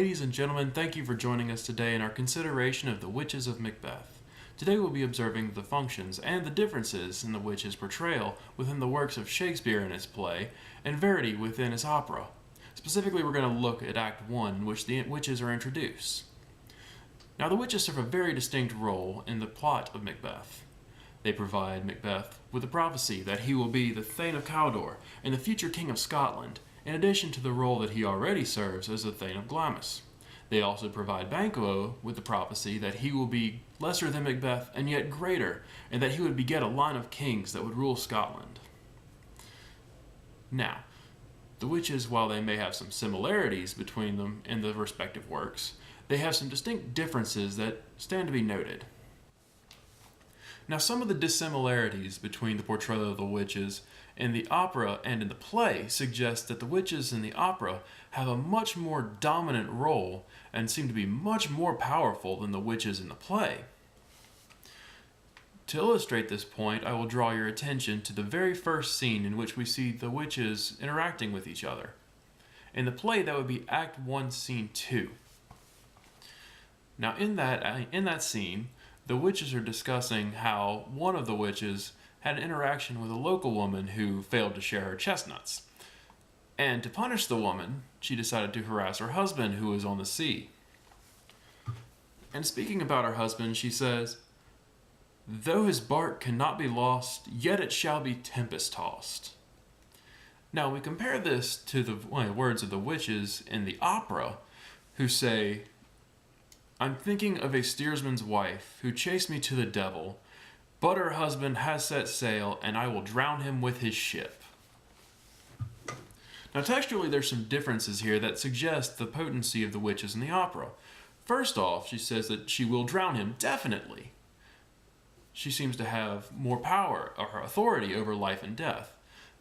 Ladies and gentlemen, thank you for joining us today in our consideration of the Witches of Macbeth. Today we'll be observing the functions and the differences in the witch's portrayal within the works of Shakespeare in his play and Verdi within his opera. Specifically, we're going to look at Act 1, in which the witches are introduced. Now, the witches serve a very distinct role in the plot of Macbeth. They provide Macbeth with a prophecy that he will be the Thane of Cawdor and the future King of Scotland, in addition to the role that he already serves as the Thane of Glamis. They also provide Banquo with the prophecy that he will be lesser than Macbeth and yet greater, and that he would beget a line of kings that would rule Scotland. Now, the witches, while they may have some similarities between them in the respective works, they have some distinct differences that stand to be noted. Now, some of the dissimilarities between the portrayal of the witches in the opera and in the play suggest that the witches in the opera have a much more dominant role and seem to be much more powerful than the witches in the play. To illustrate this point, I will draw your attention to the very first scene in which we see the witches interacting with each other. In the play, that would be Act 1, Scene 2. Now, in that scene, the witches are discussing how one of the witches had an interaction with a local woman who failed to share her chestnuts. And to punish the woman, she decided to harass her husband, who was on the sea. And speaking about her husband, she says, "Though his bark cannot be lost, yet it shall be tempest-tossed." Now, we compare this to the words of the witches in the opera, who say, "I'm thinking of a steersman's wife who chased me to the devil, but her husband has set sail, and I will drown him with his ship." Now, textually, there's some differences here that suggest the potency of the witches in the opera. First off, she says that she will drown him, definitely. She seems to have more power or authority over life and death.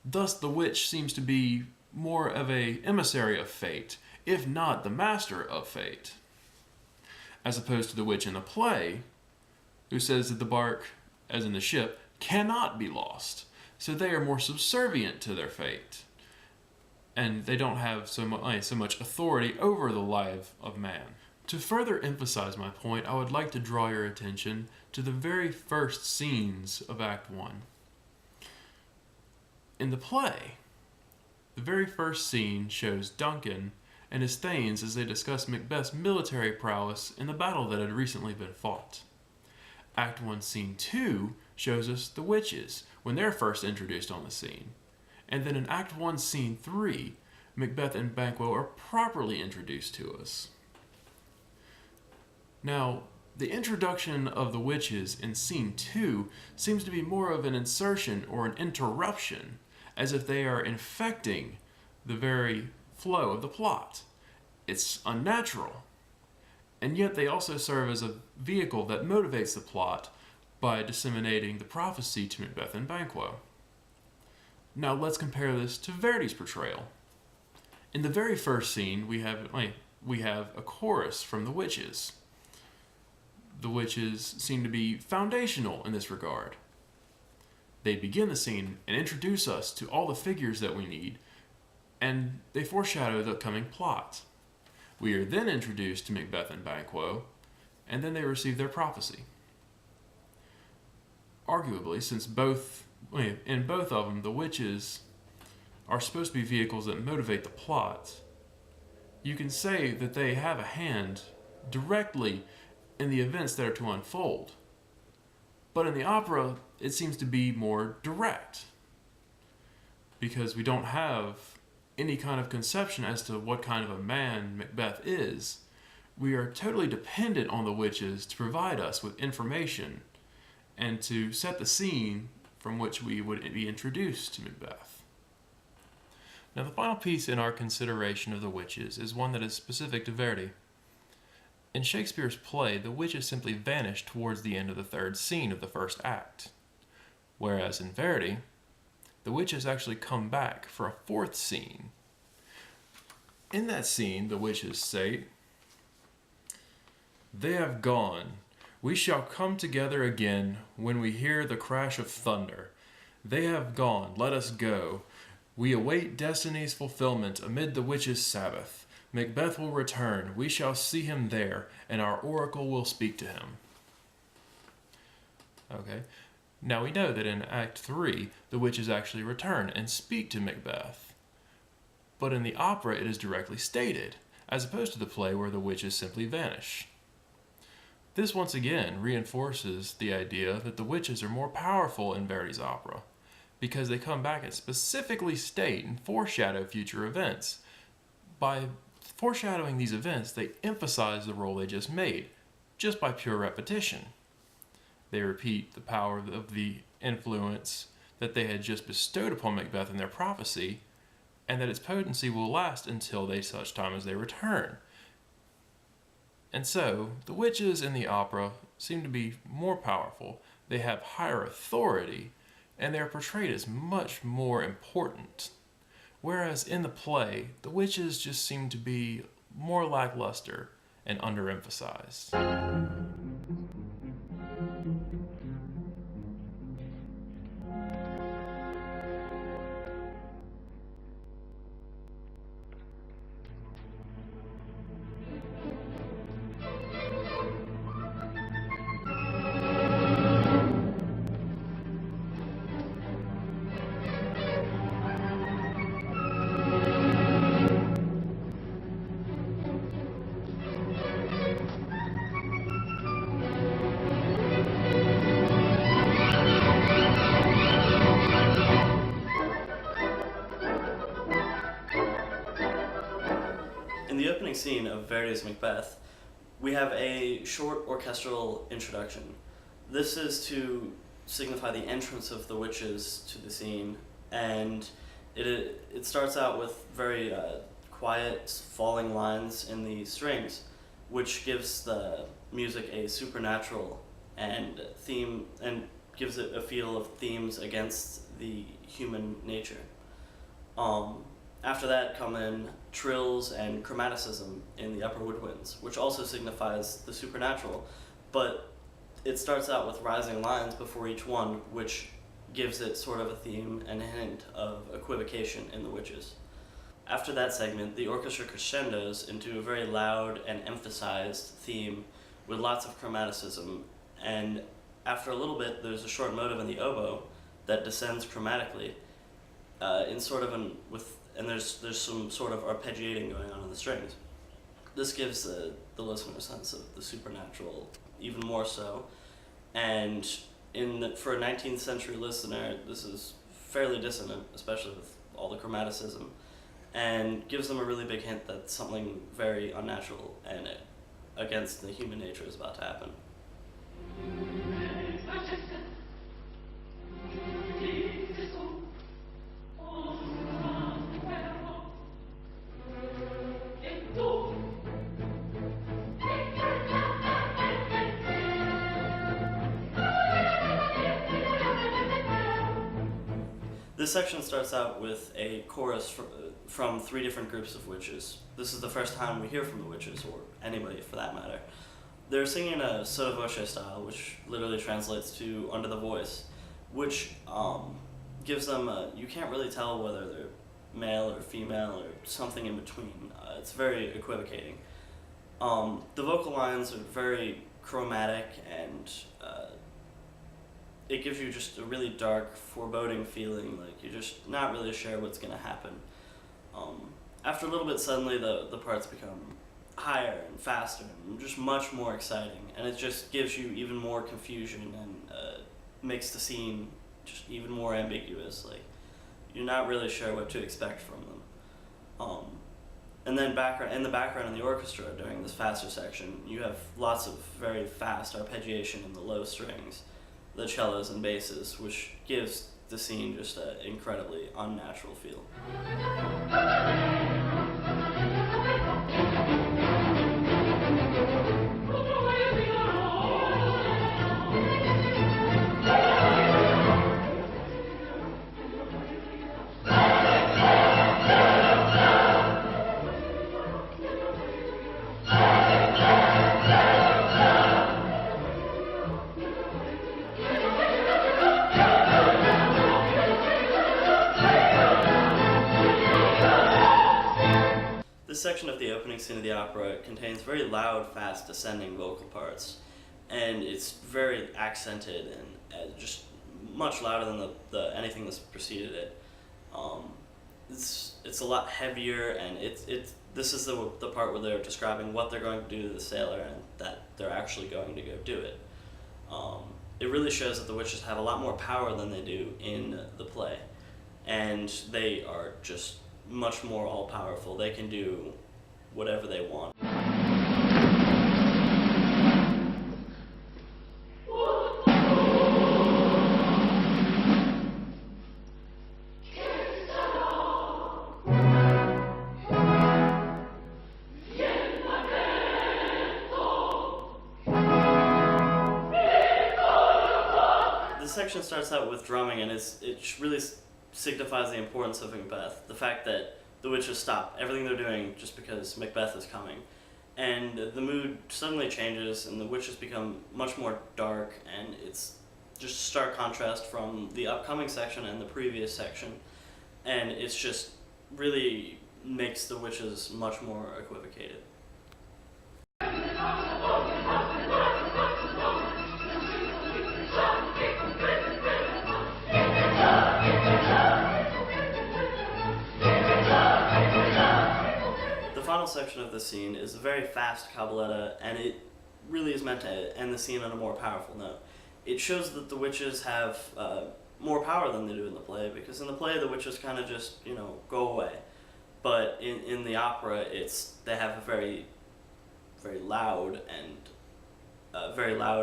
Thus, the witch seems to be more of an emissary of fate, if not the master of fate, as opposed to the witch in the play, who says that the bark, as in the ship, cannot be lost. So they are more subservient to their fate, and they don't have so much authority over the life of man. To further emphasize my point, I would like to draw your attention to the very first scenes of Act 1. In the play, the very first scene shows Duncan and his thanes as they discuss Macbeth's military prowess in the battle that had recently been fought. Act 1, Scene 2 shows us the witches when they're first introduced on the scene. And then in Act 1, Scene 3, Macbeth and Banquo are properly introduced to us. Now, the introduction of the witches in Scene 2 seems to be more of an insertion or an interruption, as if they are infecting the very flow of the plot. It's unnatural. And yet they also serve as a vehicle that motivates the plot by disseminating the prophecy to Macbeth and Banquo. Now let's compare this to Verdi's portrayal. In the very first scene, we have a chorus from the witches. The witches seem to be foundational in this regard. They begin the scene and introduce us to all the figures that we need, and they foreshadow the coming plot. We are then introduced to Macbeth and Banquo, and then they receive their prophecy. Arguably, since in both of them the witches are supposed to be vehicles that motivate the plot, you can say that they have a hand directly in the events that are to unfold. But in the opera, it seems to be more direct, because we don't have any kind of conception as to what kind of a man Macbeth is. We are totally dependent on the witches to provide us with information and to set the scene from which we would be introduced to Macbeth. Now, the final piece in our consideration of the witches is one that is specific to Verdi. In Shakespeare's play, the witches simply vanish towards the end of the third scene of the first act, whereas in Verdi, the witches actually come back for a fourth scene. In that scene, the witches say, "They have gone. We shall come together again when we hear the crash of thunder. They have gone. Let us go. We await destiny's fulfillment amid the witches' Sabbath. Macbeth will return. We shall see him there, and our oracle will speak to him. Okay. Now we know that in Act 3, the witches actually return and speak to Macbeth. But in the opera, it is directly stated, as opposed to the play where the witches simply vanish. This once again reinforces the idea that the witches are more powerful in Verdi's opera, because they come back and specifically state and foreshadow future events. By foreshadowing these events, they emphasize the role they just made, just by pure repetition. They repeat the power of the influence that they had just bestowed upon Macbeth in their prophecy, and that its potency will last until such time as they return. And so, the witches in the opera seem to be more powerful, they have higher authority, and they are portrayed as much more important. Whereas in the play, the witches just seem to be more lackluster and underemphasized. In the opening scene of Verdi's Macbeth, we have a short orchestral introduction. This is to signify the entrance of the witches to the scene, and it starts out with very quiet falling lines in the strings, which gives the music a supernatural and theme, and gives it a feel of themes against the human nature. After that come in trills and chromaticism in the upper woodwinds, which also signifies the supernatural, but it starts out with rising lines before each one, which gives it sort of a theme and a hint of equivocation in the witches. After that segment, the orchestra crescendos into a very loud and emphasized theme with lots of chromaticism, and after a little bit there's a short motive in the oboe that descends chromatically in sort of and there's some sort of arpeggiating going on in the strings. This gives the listener a sense of the supernatural even more so, and for a 19th century listener, this is fairly dissonant, especially with all the chromaticism, and gives them a really big hint that something very unnatural and against the human nature is about to happen. This section starts out with a chorus from three different groups of witches. This is the first time we hear from the witches, or anybody for that matter. They're singing a sotto voce style, which literally translates to under the voice, which gives them you can't really tell whether they're male or female or something in between. It's very equivocating. The vocal lines are very chromatic, and it gives you just a really dark, foreboding feeling, like you're just not really sure what's going to happen. After a little bit, suddenly the parts become higher and faster and just much more exciting, and it just gives you even more confusion and makes the scene just even more ambiguous. Like, you're not really sure what to expect from them. And then in the background in the orchestra during this faster section, you have lots of very fast arpeggiation in the low strings, the cellos and basses, which gives the scene just an incredibly unnatural feel. This section of the opening scene of the opera contains very loud, fast, descending vocal parts, and it's very accented and just much louder than the anything that's preceded it. It's a lot heavier, and this is the part where they're describing what they're going to do to the sailor and that they're actually going to go do it. It really shows that the witches have a lot more power than they do in the play, and they are just much more all-powerful. They can do whatever they want. This section starts out with drumming, and it really signifies the importance of Macbeth. The fact that the witches stop everything they're doing just because Macbeth is coming. And the mood suddenly changes, and the witches become much more dark, and it's just a stark contrast from the upcoming section and the previous section. And it's just really makes the witches much more equivocated. The final section of the scene is a very fast cabaletta, and it really is meant to end the scene on a more powerful note. It shows that the witches have more power than they do in the play, because in the play the witches kind of just, go away. But in the opera, they have a very loud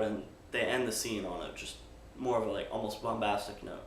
and they end the scene on a just more of a almost bombastic note.